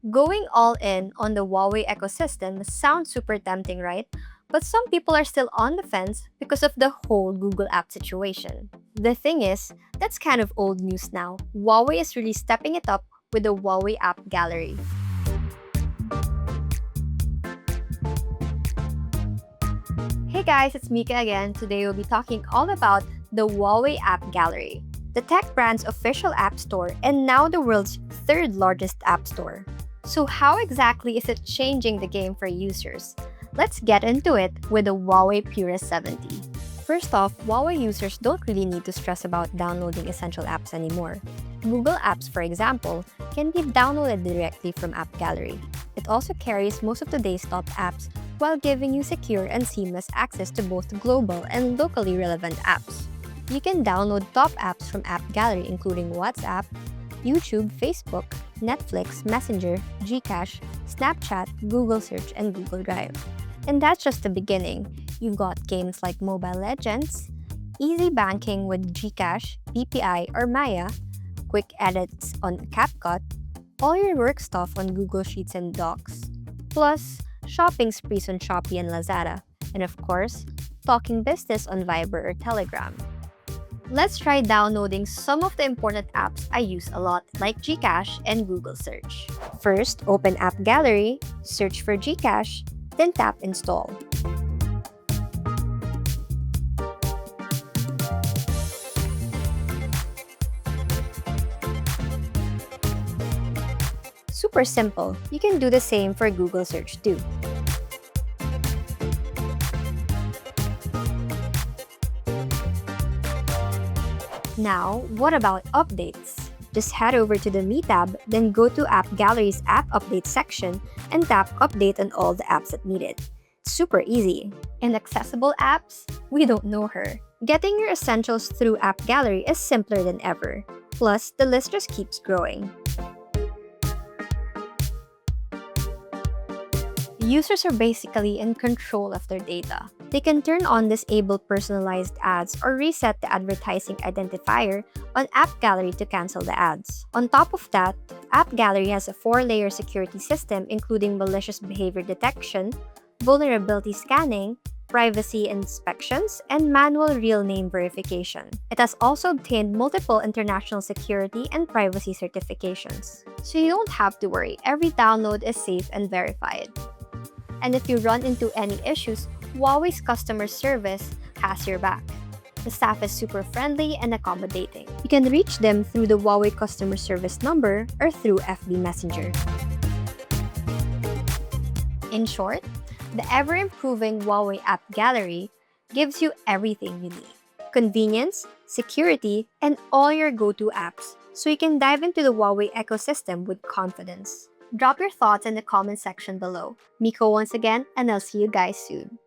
Going all in on the Huawei ecosystem sounds super tempting, right? But some people are still on the fence because of the whole Google app situation. The thing is, that's kind of old news now. Huawei is really stepping it up with the Huawei App Gallery. Hey guys, it's Mika again. Today we'll be talking all about the Huawei App Gallery, the tech brand's official app store and now the world's third largest app store. So how exactly is it changing the game for users? Let's get into it with the Huawei Purist 70. First off, Huawei users don't really need to stress about downloading essential apps anymore. Google Apps, for example, can be downloaded directly from App Gallery. It also carries most of today's top apps while giving you secure and seamless access to both global and locally relevant apps. You can download top apps from App Gallery including WhatsApp, YouTube, Facebook, Netflix, Messenger, Gcash, Snapchat, Google Search, and Google Drive. And that's just the beginning. You've got games like Mobile Legends, easy banking with Gcash, BPI, or Maya, quick edits on CapCut, all your work stuff on Google Sheets and Docs, plus shopping sprees on Shopee and Lazada, and of course, talking business on Viber or Telegram. Let's try downloading some of the important apps I use a lot, like Gcash and Google Search. First, open App Gallery, search for Gcash, then tap Install. Super simple. You can do the same for Google Search too. Now, what about updates? Just head over to the Me tab, then go to App Gallery's App Update section and tap Update on all the apps that need it. Super easy. And accessible apps? We don't know her. Getting your essentials through App Gallery is simpler than ever. Plus, the list just keeps growing. Users are basically in control of their data. They can turn on disable personalized ads or reset the advertising identifier on App Gallery to cancel the ads. On top of that, App Gallery has a 4-layer security system including malicious behavior detection, vulnerability scanning, privacy inspections, and manual real name verification. It has also obtained multiple international security and privacy certifications. So you don't have to worry, every download is safe and verified. And if you run into any issues, Huawei's customer service has your back. The staff is super friendly and accommodating. You can reach them through the Huawei customer service number or through FB Messenger. In short, the ever-improving Huawei App Gallery gives you everything you need. Convenience, security, and all your go-to apps, so you can dive into the Huawei ecosystem with confidence. Drop your thoughts in the comment section below. Miko once again, and I'll see you guys soon.